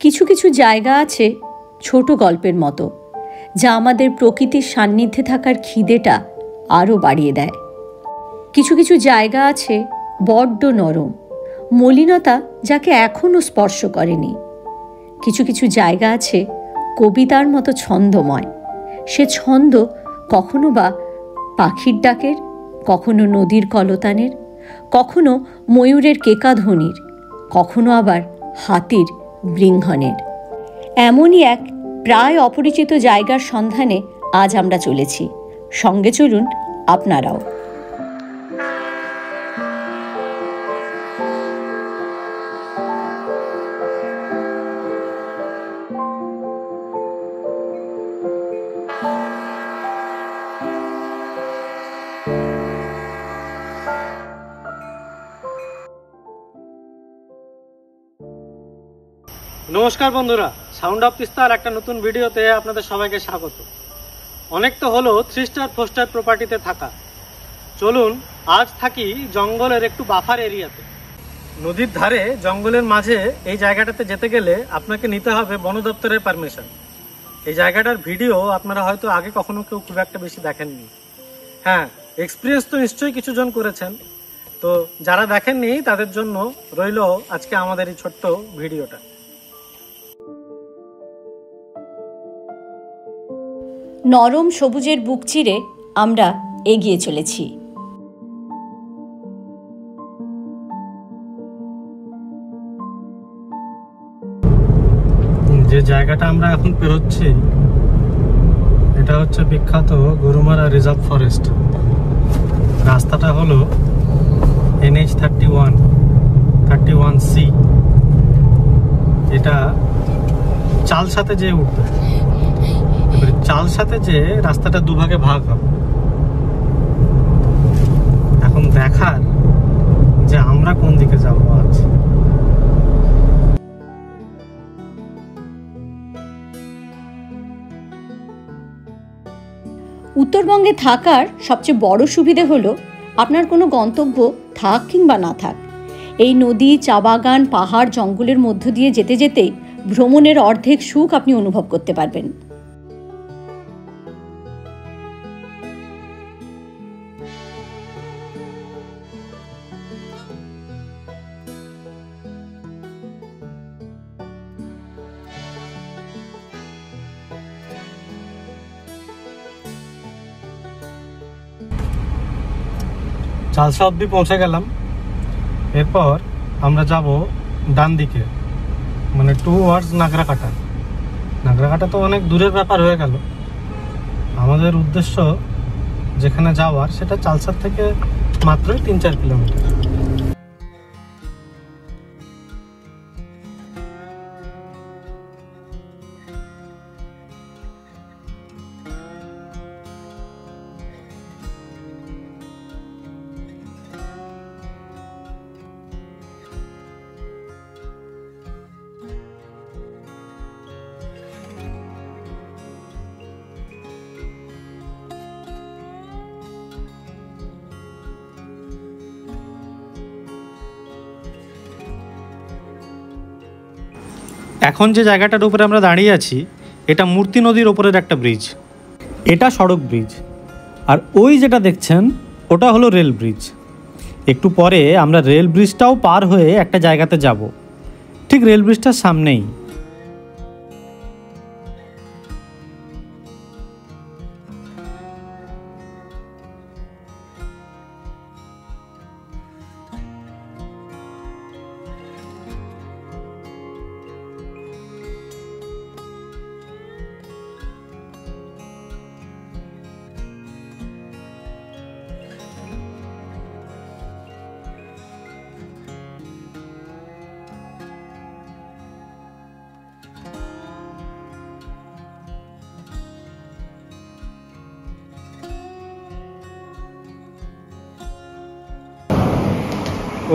কিছু কিছু জায়গা আছে ছোট গল্পের মতো, যা আমাদের প্রকৃতির সান্নিধ্যে থাকার খিদেটা আরও বাড়িয়ে দেয়। কিছু কিছু জায়গা আছে বড্ড নরম, মলিনতা যাকে এখনও স্পর্শ করেনি। কিছু কিছু জায়গা আছে কবিতার মতো ছন্দময়, সে ছন্দ কখনো বা পাখির ডাকের, কখনো নদীর কলতানের, কখনো ময়ূরের কেকাধ্বনির, কখনো আবার হাতির বৃঙ্ঘনের। এমনই এক প্রায় অপরিচিত জায়গার সন্ধানে আজ আমরা চলেছি। সঙ্গে চলুন আপনারাও। নমস্কার বন্ধুরা, সাউন্ড অফ তিস্তার একটা নতুন ভিডিওতে আপনাদের সবাইকে স্বাগত। অনেক তো হলো 3 স্টার 4 স্টার প্রপার্টিতে থাকা, চলুন আজ থাকি জঙ্গলের একটু বাফার এরিয়াতে। নদীর ধারে জঙ্গলের মাঝে এই জায়গাটাতে যেতে গেলে আপনাকে নিতে হবে বন দপ্তরের পারমিশন। এই জায়গাটার ভিডিও আপনারা হয়তো আগে কখনো কেউ খুব একটা বেশি দেখেননি। হ্যাঁ, এক্সপিরিয়েন্স তো নিশ্চয়ই কিছু জন করেছেন, তো যারা দেখেননি তাদের জন্য রইল আজকে আমাদের এই ছোট্ট ভিডিওটা। নরম সবুজের বুক চিরে আমরা এগিয়ে চলেছি। যে জায়গাটা আমরা এখন পেরোচ্ছি এটা হচ্ছে বিখ্যাত গরুমারা রিজার্ভ ফরেস্ট। রাস্তাটা হলো NH31C। এটা চালসাতে যে উঠবে, চাল সাথে যে রাস্তাটা দুভাগে ভাগ হবে। এখন দেখার যে আমরা কোন দিকে যাব আজ। উত্তরবঙ্গে থাকার সবচেয়ে বড় সুবিধে হলো আপনার কোনো গন্তব্য থাক কিংবা না থাক, এই নদী, চা বাগান, পাহাড়, জঙ্গলের মধ্য দিয়ে যেতে যেতেই ভ্রমণের অর্ধেক সুখ আপনি অনুভব করতে পারবেন। চালসা অব্দি পৌঁছে গেলাম। এরপর আমরা যাব ডান দিকে, মানে টুয়ার্ডস নাগরাকাটা। নাগরাকাটা তো অনেক দূরের ব্যাপার হয়ে গেল। আমাদের উদ্দেশ্য যেখানে যাওয়ার সেটা চালসার থেকে মাত্রই 3-4 কিলোমিটার। এখন যে জায়গাটার উপরে আমরা দাঁড়িয়ে আছি এটা মূর্তি নদীর ওপরের একটা ব্রিজ। এটা সড়ক ব্রিজ, আর ওই যেটা দেখছেন ওটা হলো রেল ব্রিজ। একটু পরে আমরা রেল ব্রিজটাও পার হয়ে একটা জায়গাতে যাব, ঠিক রেল ব্রিজটার সামনেই।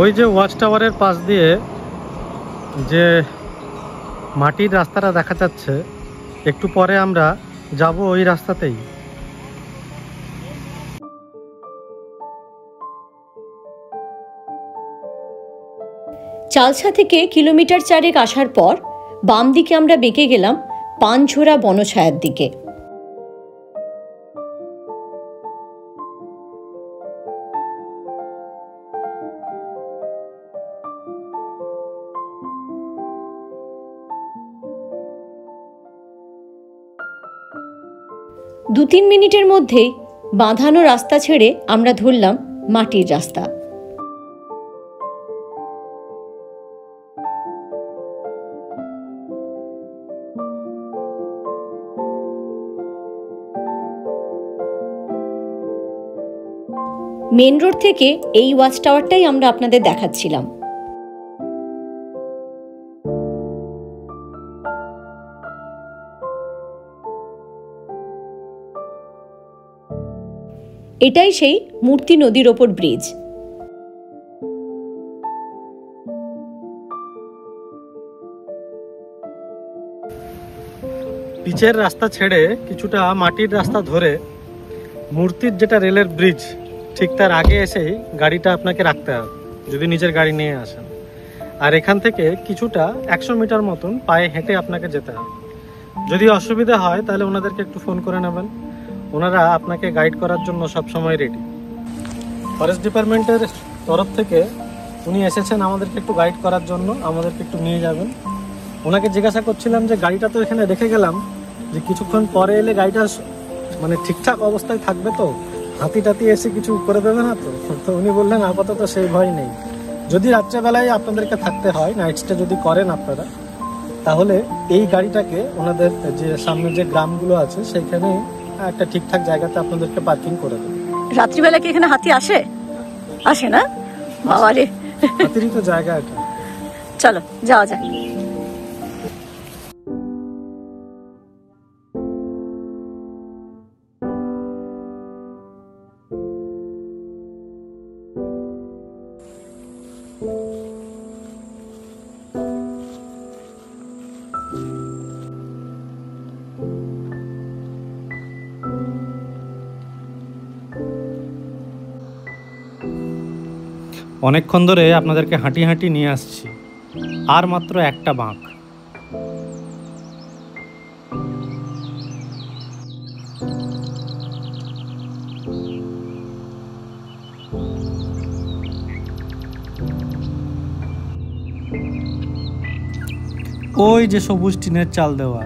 ওই যে ওয়াচ টাওয়ারের পাশ দিয়ে যে মাটির রাস্তাটা দেখা যাচ্ছে, একটু পরে আমরা যাব ওই রাস্তাতেই। চালসা থেকে কিলোমিটার 4 আসার পর বাম দিকে আমরা বেঁকে গেলাম পানঝোরা বনছায়ার দিকে। দু তিন মিনিটের মধ্যেই বাঁধানো রাস্তা ছেড়ে আমরা ধরলাম মাটির রাস্তা। মেন রোড থেকে এই ওয়াচ টাওয়ারটাই আমরা আপনাদের দেখাচ্ছিলাম। এটাই সেই মূর্তি নদীর ওপর ব্রিজ। পিচের রাস্তা ছেড়ে কিছুটা মাটির রাস্তা ধরে মূর্তির যেটা রেলের ব্রিজ ঠিক তার আগে এসেই গাড়িটা আপনাকে রাখতে হবে যদি নিজের গাড়ি নিয়ে আসেন। আর এখান থেকে কিছুটা 100 মিটার মতন পায়ে হেঁটে আপনাকে যেতে হবে। যদি অসুবিধা হয় তাহলে ওনাদেরকে একটু ফোন করে নেবেন, ওনারা আপনাকে গাইড করার জন্য সবসময় রেডি। ফরেস্ট ডিপার্টমেন্টের তরফ থেকে উনি এসেছেন আমাদেরকে একটু গাইড করার জন্য, আমাদেরকে একটু নিয়ে যাবেন। ওনাকে জিজ্ঞাসা করছিলাম যে গাড়িটা তো এখানে রেখে গেলাম, যে কিছুক্ষণ পরে এলে গাড়িটা মানে ঠিকঠাক অবস্থায় থাকবে তো, হাতি টাতি এসে কিছু করে দেবে না তো? তো উনি বললেন আপাতত সেই ভয় নেই। যদি রাত্রেবেলায় আপনাদেরকে থাকতে হয়, নাইট স্টে যদি করেন আপনারা, তাহলে এই গাড়িটাকে ওনাদের যে সামনে যে গ্রামগুলো আছে সেখানে একটা ঠিকঠাক জায়গাতে আপনাদেরকে পার্কিং করে দেবে। রাত্রিবেলা কি এখানে হাতি আসে? আসে না? বাবা রে, হাতিরই তো জায়গা এটা। চলো যাওয়া যায়। অনেকক্ষণ ধরে আপনাদেরকে হাঁটি হাঁটি নিয়ে আসছি, আর মাত্র একটা বাঁক। ওই যে সবুজ টিনের চাল দেওয়া,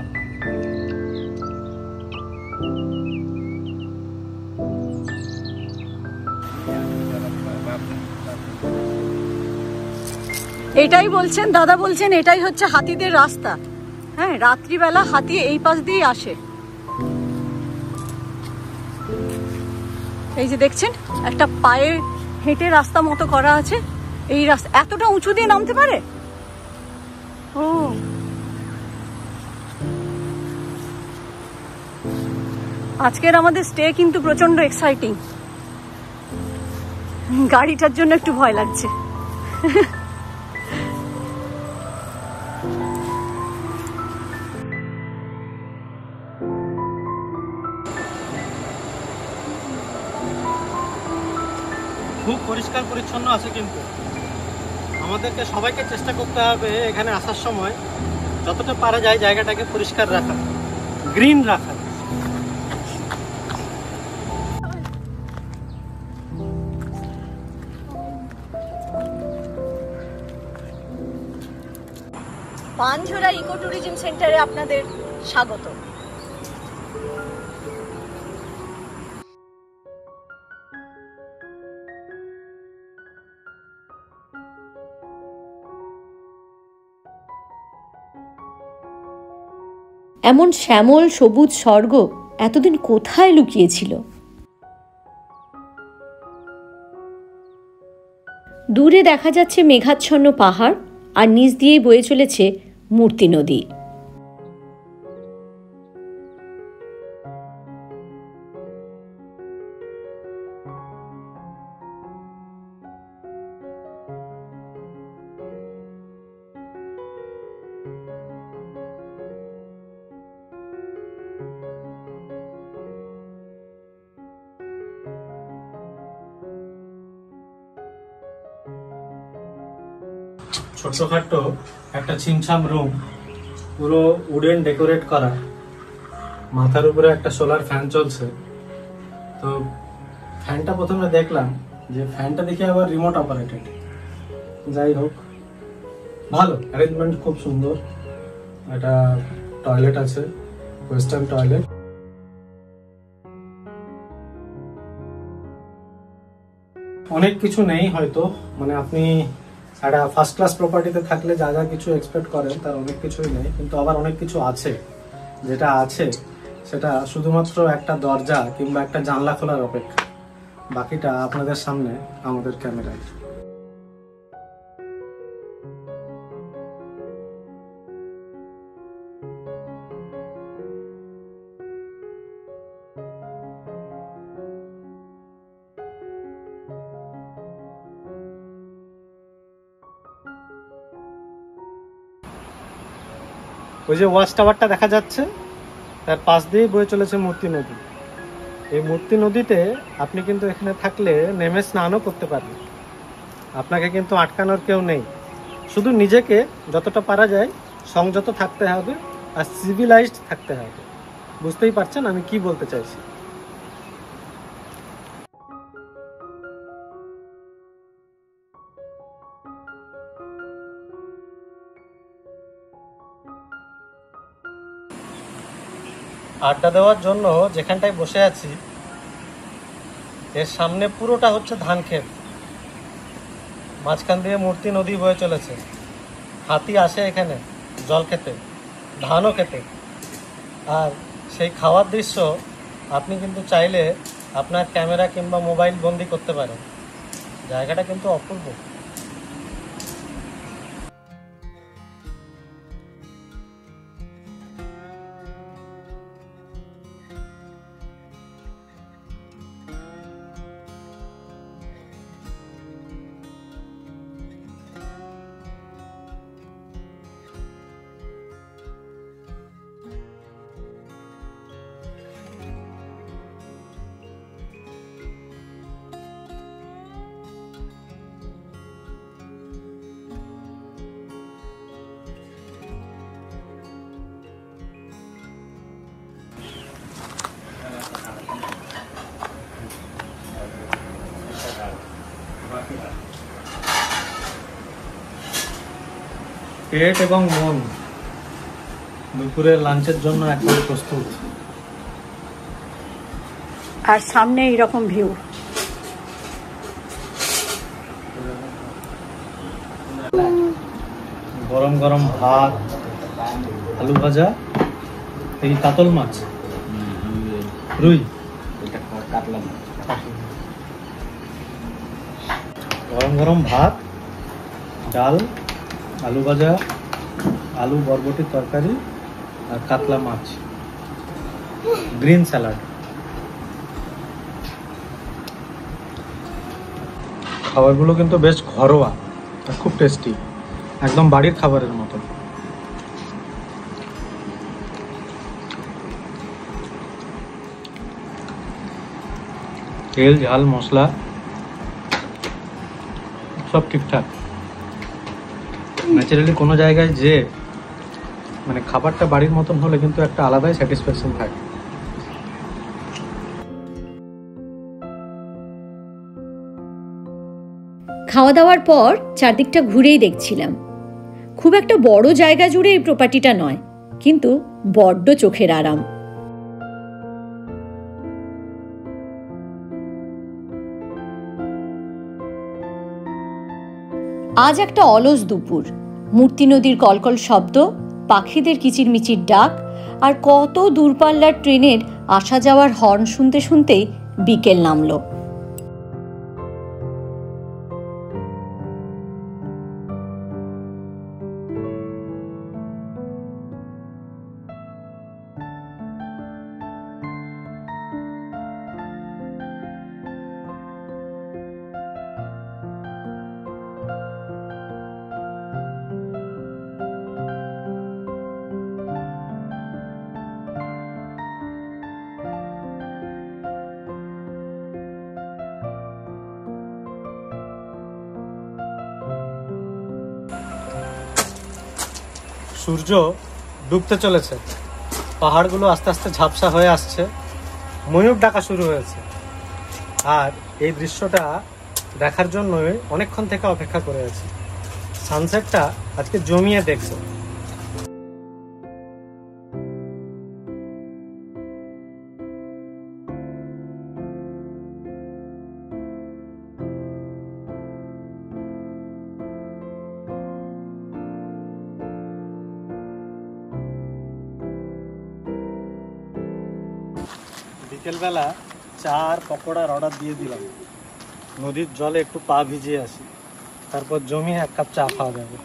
এটাই বলছেন দাদা, বলছেন এটাই হচ্ছে হাতিদের রাস্তা। হ্যাঁ, রাত্রিবেলা হাতি এই পাশ দিয়ে আসে। এই যে দেখছেন একটা পায়ে হেঁটে রাস্তা মতো করা আছে। এই রাস্তা এতটা উঁচু দিয়ে নামতে পারে? ও, আজকের আমাদের স্টে কিন্তু প্রচন্ড এক্সাইটিং। গাড়িটার জন্য একটু ভয় লাগছে। খুব পরিষ্কার পরিচ্ছন্ন আছে, কিন্তু আমাদেরকে সবাইকে চেষ্টা করতে হবে এখানে আসার সময় যতটা পারা যায় জায়গাটাকে পরিষ্কার রাখা, গ্রিন রাখা। পানঝোরা ইকো ট্যুরিজম সেন্টারে আপনাদের স্বাগত। এমন শ্যামল সবুজ স্বর্গ এতদিন কোথায় লুকিয়েছিল? দূরে দেখা যাচ্ছে মেঘাচ্ছন্ন পাহাড়, আর নিচ দিয়ে বয়ে চলেছে মূর্তি নদী। ছোটখাটো একটা ছিমছাম রুম, পুরো উডেন ডেকোরেট করা, মাথার উপরে একটা সোলার ফ্যান চলছে। তো ফ্যানটা প্রথমে দেখলাম যে ফ্যানটা দেখে আবার রিমোট অপারেটেড। যাই হোক, ভালো অ্যারেঞ্জমেন্ট, খুব সুন্দর। একটা টয়লেট আছে, ওয়েস্টার্ন টয়লেট। অনেক কিছু নেই হয়তো, মানে আপনি একটা ফার্স্ট ক্লাস প্রপার্টিতে থাকলে যা যা কিছু এক্সপেক্ট করেন তার অনেক কিছুই নেই, কিন্তু আবার অনেক কিছু আছে। যেটা আছে সেটা শুধুমাত্র একটা দরজা কিংবা একটা জানলা খোলার অপেক্ষা, বাকিটা আপনাদের সামনে আমাদের ক্যামেরায়। ওই যে ওয়াচ টাওয়ারটা দেখা যাচ্ছে, তার পাশ দিয়ে বয়ে চলেছে মূর্তি নদী। এই মূর্তি নদীতে আপনি কিন্তু এখানে থাকলে নেমে স্নানও করতে পারবেন, আপনাকে কিন্তু আটকানোর কেউ নেই। শুধু নিজেকে যতটা পারা যায় সংযত থাকতে হবে আর সিভিলাইজড থাকতে হবে। বুঝতেই পারছেন আমি কি বলতে চাইছি। আড্ডা দেওয়ার জন্য যেখানটায় বসে আছি এর সামনে পুরোটা হচ্ছে ধান ক্ষেত, মাঝখান দিয়ে মূর্তি নদী বয়ে চলেছে। হাতি আসে এখানে জল খেতে, ধানও খেতে। আর সেই খাওয়ার দৃশ্য আপনি কিন্তু চাইলে আপনার ক্যামেরা কিংবা মোবাইল বন্দি করতে পারেন। জায়গাটা কিন্তু অপূর্ব। পেট এবং মন দুপুরের লাঞ্চের জন্য একবারে প্রস্তুত। আর সামনে এইরকম ভিউ। গরম গরম ভাত, আলু ভাজা, এই কাতল মাছ, রুই, গরম গরম ভাত, ডাল, আলু ভাজা, আলু বরবটির তরকারি আর কাতলা মাছ, গ্রিন স্যালাড। খাবারগুলো কিন্তু বেশ ঘরোয়া আর খুব টেস্টি, একদম বাড়ির খাবারের মতো। তেল ঝাল মশলা সব ঠিকঠাক। ন্যাচারালি কোনো জায়গায় যে মানে খাবারটা বাড়ির মতন হলে কিন্তু একটা আলাদাই স্যাটিসফ্যাকশন থাকে। খাওয়া দাওয়ার পর চারদিকটা ঘুরেই দেখছিলাম। খুব একটা বড় জায়গা জুড়ে এই প্রপার্টিটা নয়, কিন্তু বড্ড চোখের আরাম। আজ একটা অলস দুপুর, মূর্তি নদীর কলকল শব্দ, পাখিদের কিচিরমিচির ডাক আর কত দূরপাল্লার ট্রেনের আসা যাওয়ার হর্ন শুনতে শুনতেই বিকেল নামলো। সূর্য ডুবতে চলেছে, পাহাড়গুলো আস্তে আস্তে ঝাপসা হয়ে আসছে, ময়ূর ডাকা শুরু হয়েছে। আর এই দৃশ্যটা দেখার জন্যই অনেকক্ষণ থেকে অপেক্ষা করে আছি। সানসেটটা আজকে জমিয়ে দেখবো। বিকেলবেলা চা আর পকোড়ার অর্ডার দিয়ে দিলাম। নদীর জলে একটু পা ভিজিয়ে আসি, তারপর জমিয়ে 1 কাপ চা খাওয়া যাবে।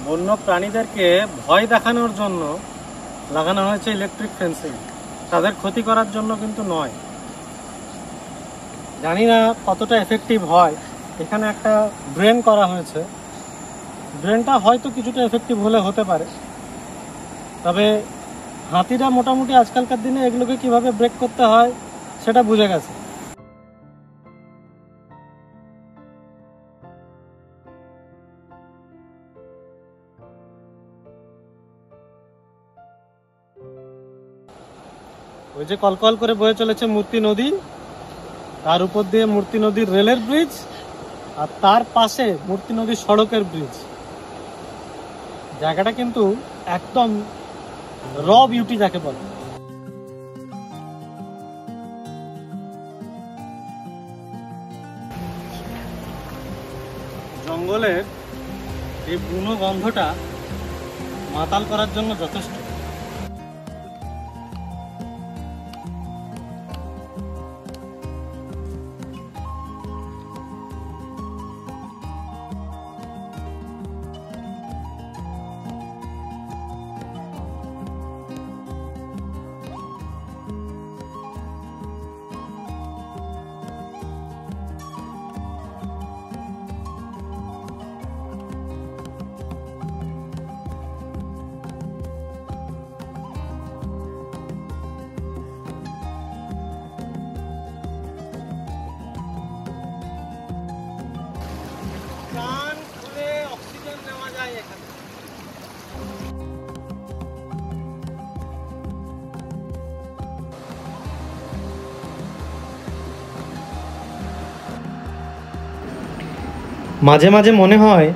বন্য প্রাণীদেরকে ভয় দেখানোর জন্য লাগানো হয়েছে ইলেকট্রিক ফেন্সিং, তাদের ক্ষতি করার জন্য কিন্তু নয়। জানি না কতটা এফেক্টিভ হয়। এখানে একটা ড্রেন করা হয়েছে, ড্রেনটা হয়তো কিছুটা এফেক্টিভ হলে হতে পারে, তবে হাতিরা মোটামুটি আজকালকার দিনে এগুলোকে কিভাবে ব্রেক করতে হয় সেটা বুঝে গেছে। ওই যে কলকল করে বয়ে চলেছে মূর্তি নদী, তার উপর দিয়ে মূর্তি নদীর রেলের ব্রিজ, আর তার পাশে মূর্তি নদীর সড়কের ব্রিজ। জায়গাটা কিন্তু একদম র বিউটি যাকে বলে। জঙ্গলের এই বুনো গন্ধটা মাতাল করার জন্য যথেষ্ট। প্রাণ খুলে অক্সিজেন নেওয়া যায় এখানে। মাঝে মাঝে মনে হয়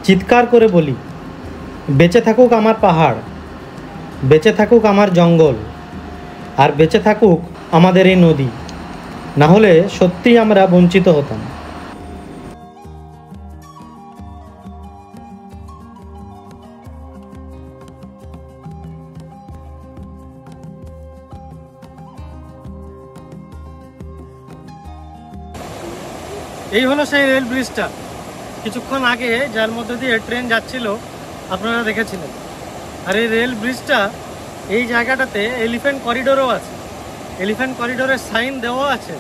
চিৎকার করে বলি, বেঁচে থাকুক আমার পাহাড়, বেঁচে থাকুক আমার জঙ্গল, আর বেঁচে থাকুক আমাদের এই নদী। না হলে সত্যিই আমরা বঞ্চিত হতাম। এই হলো সেই রেল ব্রিজটা, কিছুক্ষণ আগে যার মধ্যে দিয়ে ট্রেন যাচ্ছিল আপনারা দেখেছিলেন। আর এই রেল ব্রিজটা এই জায়গাটাতে এলিফ্যান্ট করিডোরও আছে। এলিফ্যান্ট করিডোরের সাইন দেওয়া আছে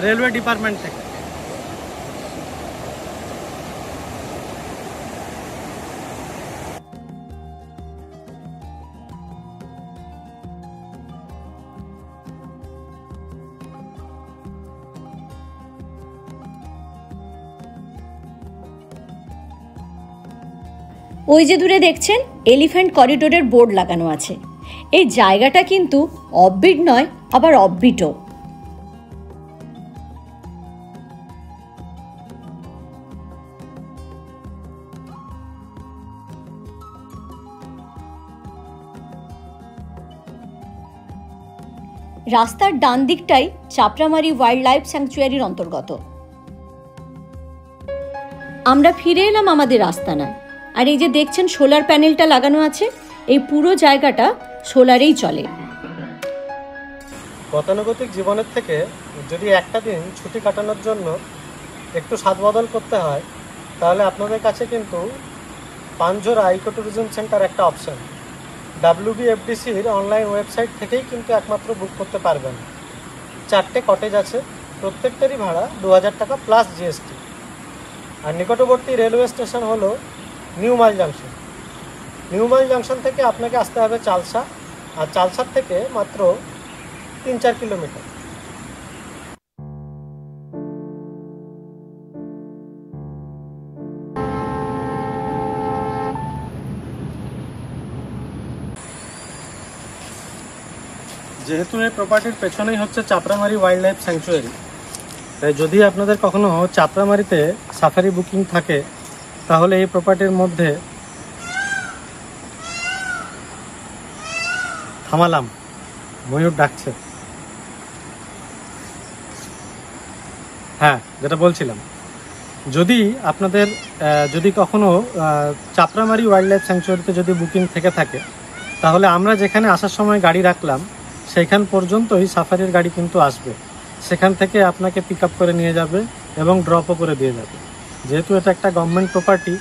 রেলওয়ে ডিপার্টমেন্ট থেকে। ওই যে দূরে দেখছেন এলিফ্যান্ট করিডোরের বোর্ড লাগানো আছে। এই জায়গাটা কিন্তু অফবিট নয়, আবার অফবিটও। রাস্তার ডান দিকটাই চাপড়ামারি ওয়াইল্ড লাইফ স্যাংচুয়ারির অন্তর্গত। আমরা ফিরে এলাম আমাদের আস্তানায়। আর এই যে দেখছেন সোলার প্যানেলটা লাগানো আছে, এই পুরো জায়গাটা সোলারেই চলে। গতানুগতিক জীবনের থেকে যদি একটা দিন ছুটি কাটানোর জন্য একটু স্বাদবদল করতে হয়, তাহলে আপনাদের কাছে কিন্তু পাঞ্জোরা ইকো ট্যুরিজম সেন্টার একটা অপশন। WBFDCর অনলাইন ওয়েবসাইট থেকেই কিন্তু একমাত্র বুক করতে পারবেন। 4টে কটেজ আছে, প্রত্যেকটারই ভাড়া 2000 টাকা প্লাস GST। আর নিকটবর্তী রেলওয়ে স্টেশন হলো new mile junction. New mile junction থেকে আপনাকে আসতে হবে চালসা, আর চালসার থেকে মাত্র 3-4 কিলোমিটার। যেহেতু এই প্রপার্টির পেছনেই হচ্ছে চাপড়ামারি ওয়াইল্ড লাইফ স্যাংচুয়ারি, তাই যদি আপনাদের কখনো চাপড়ামারিতে সাফারি বুকিং থাকে তাহলে এই প্রপার্টির মধ্যে থামালাম, ময়ূর ডাকছে। হ্যাঁ, যেটা বলছিলাম, যদি আপনাদের যদি কখনো চাপড়ামারি ওয়াইল্ড লাইফ স্যাংচুয়ারিতে যদি বুকিং থেকে থাকে তাহলে আমরা যেখানে আসার সময় গাড়ি রাখলাম সেখান পর্যন্তই সাফারির গাড়ি কিন্তু আসবে, সেখান থেকে আপনাকে পিক আপ করে নিয়ে যাবে এবং ড্রপও করে দিয়ে যাবে। যেহেতু এটা একটা গভর্নমেন্ট প্রপার্টি,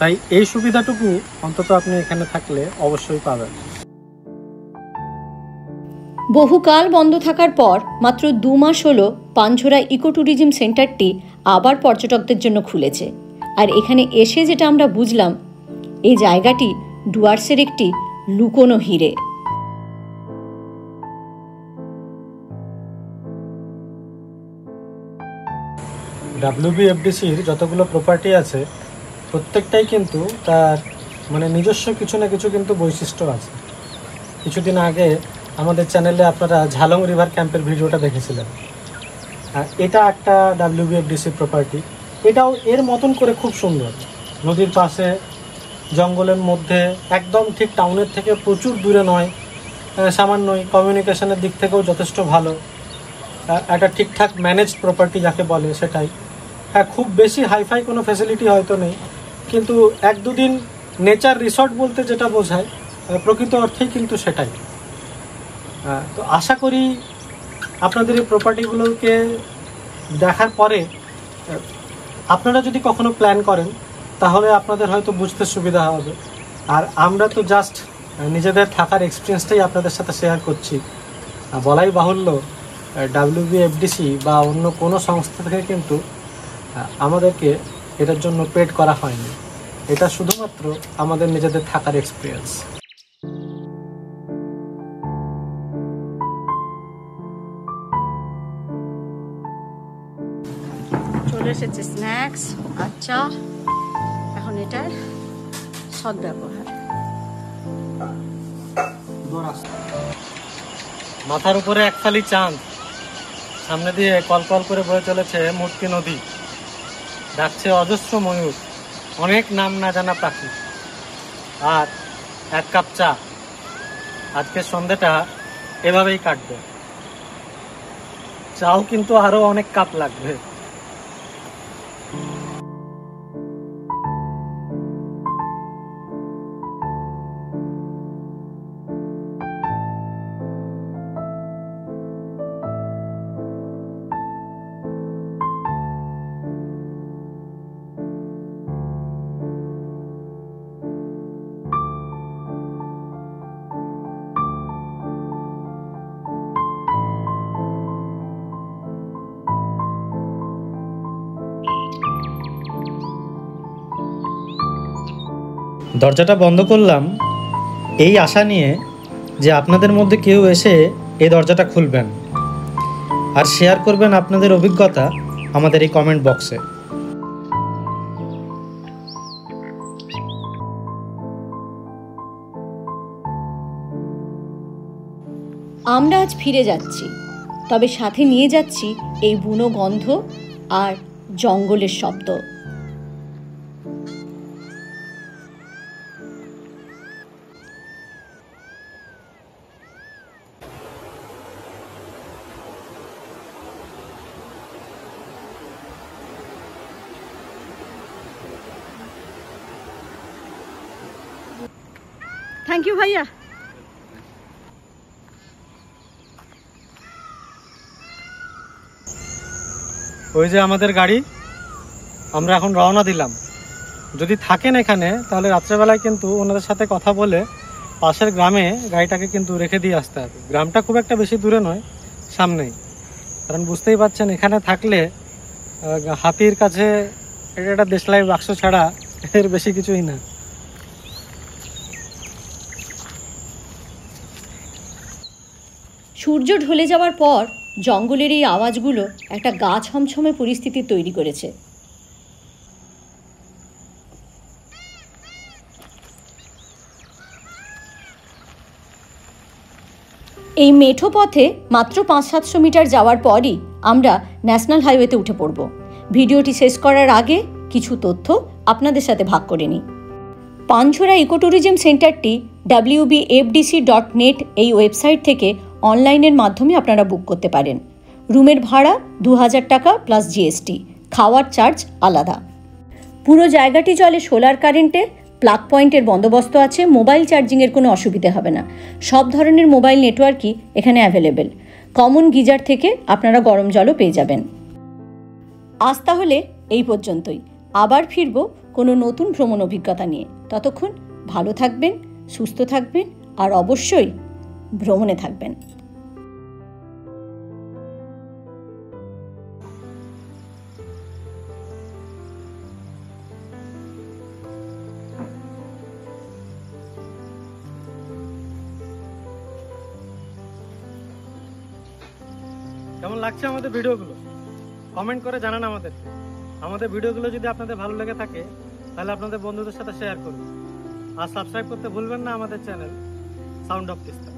তাই এই সুবিধাটুকু অন্তত আপনি এখানে থাকলে অবশ্যই পাবেন। বহুকাল বন্ধ থাকার পর মাত্র 2 মাস হলো পাঞ্ঝোরা ইকো ট্যুরিজম সেন্টারটি আবার পর্যটকদের জন্য খুলেছে। আর এখানে এসে যেটা আমরা বুঝলাম, এই জায়গাটি ডুয়ার্সের একটি লুকোনো হিরে। WBFDCর যতগুলো প্রপার্টি আছে প্রত্যেকটাই কিন্তু তার নিজস্ব কিছু না কিছু কিন্তু বৈশিষ্ট্য আছে। কিছুদিন আগে আমাদের চ্যানেলে আপনারা ঝালং রিভার ক্যাম্পের ভিডিওটা দেখেছিলেন। এটা একটা WBFDC প্রপার্টি, এটাও এর মতন করে খুব সুন্দর, নদীর পাশে, জঙ্গলের মধ্যে, একদম ঠিক টাউনের থেকে প্রচুর দূরে নয়, সামান্যই, কমিউনিকেশনের দিক থেকেও যথেষ্ট ভালো, একটা ঠিকঠাক ম্যানেজড প্রপার্টি যাকে বলে সেটাই। হ্যাঁ, খুব বেশি হাইফাই কোনো ফ্যাসিলিটি হয়তো নেই, কিন্তু 1-2 দিন নেচার রিসর্ট বলতে যেটা বোঝায় প্রকৃত অর্থেই কিন্তু সেটাই। তো আশা করি আপনাদের এই প্রপার্টিগুলোকে দেখার পরে আপনারা যদি কখনো প্ল্যান করেন তাহলে আপনাদের হয়তো বুঝতে সুবিধা হবে। আর আমরা তো জাস্ট নিজেদের থাকার এক্সপিরিয়েন্সটাই আপনাদের সাথে শেয়ার করছি। বলাই বাহুল্য, WBFDC বা অন্য কোনো সংস্থা থেকে কিন্তু আমাদেরকে এটার জন্য পেড করা হয়নি, এটা শুধুমাত্র আমাদের নিজেদের থাকার এক্সপিরিয়েন্স। চলে এসেছে স্ন্যাক্স আর চা, এখন এটার সদ্ব্যবহার। মাথার উপরে একফালি চাঁদ, সামনে দিয়ে কলকল করে বয়ে চলেছে মূর্তি নদী, ডাকছে অজস্র ময়ূর, অনেক নাম না জানা পাখি, আর 1 কাপ চা। আজকের সন্ধ্যাটা এভাবেই কাটবে, চাও কিন্তু আরো অনেক কাপ লাগবে। দরজাটা বন্ধ করলাম এই আশা নিয়ে যে আপনাদের মধ্যে কেউ এসে এই দরজাটা খুলবেন আর শেয়ার করবেন আপনাদের অভিজ্ঞতা আমাদের এই কমেন্ট বক্সে। আমরা আজ ফিরে যাচ্ছি, তবে সাথে নিয়ে যাচ্ছি এই বুনো গন্ধ আর জঙ্গলের শব্দ। थैंक यू भैया। ওই যে আমাদের গাড়ি, আমরা এখন রওনা দিলাম। যদি থাকেন এখানে তাহলে রাত্রেবেলায় কিন্তু ওনাদের সাথে কথা বলে পাশের গ্রামে গাড়িটাকে কিন্তু রেখে দিয়ে আসতে হবে। গ্রামটা খুব একটা বেশি দূরে নয়, সামনেই। কারণ বুঝতেই পারছেন এখানে থাকলে হাতির কাছে এটা একটা দেশলাই বাক্স ছাড়া এর বেশি কিছুই না। সূর্য ঢলে যাওয়ার পর জঙ্গলের এই আওয়াজগুলো একটা গা ছমছমে পরিস্থিতি তৈরি করেছে। এই মেঠো পথে মাত্র 500-700 মিটার যাওয়ার পরই আমরা ন্যাশনাল হাইওয়েতে উঠে পড়ব। ভিডিওটি শেষ করার আগে কিছু তথ্য আপনাদের সাথে ভাগ করে নিই। পানঝোরা ইকো ট্যুরিজম সেন্টারটি wbfdc.net এই ওয়েবসাইট থেকে অনলাইনের মাধ্যমে আপনারা বুক করতে পারেন। রুমের ভাড়া 2000 টাকা প্লাস জিএসটি, খাওয়ার চার্জ আলাদা। পুরো জায়গাটি চলে সোলার কারেন্টে, প্লাগ পয়েন্টের বন্দোবস্ত আছে, মোবাইল চার্জিংয়ের কোনো অসুবিধা হবে না। সব ধরনের মোবাইল নেটওয়ার্কই এখানে অ্যাভেলেবেল। কমন গিজার থেকে আপনারা গরম জলও পেয়ে যাবেন। আজ তাহলে এই পর্যন্তই। আবার ফিরব কোনো নতুন ভ্রমণ অভিজ্ঞতা নিয়ে। ততক্ষণ ভালো থাকবেন, সুস্থ থাকবেন আর অবশ্যই ভ্রমণে থাকবেন। কেমন লাগছে আমাদের ভিডিওগুলো? কমেন্ট করে জানান আমাদেরকে। আমাদের ভিডিওগুলো যদি আপনাদের ভালো লেগে থাকে তাহলে আপনাদের বন্ধুদের সাথে শেয়ার করুন। আর সাবস্ক্রাইব করতে ভুলবেন না আমাদের চ্যানেল সাউন্ড অফ তিস্তা।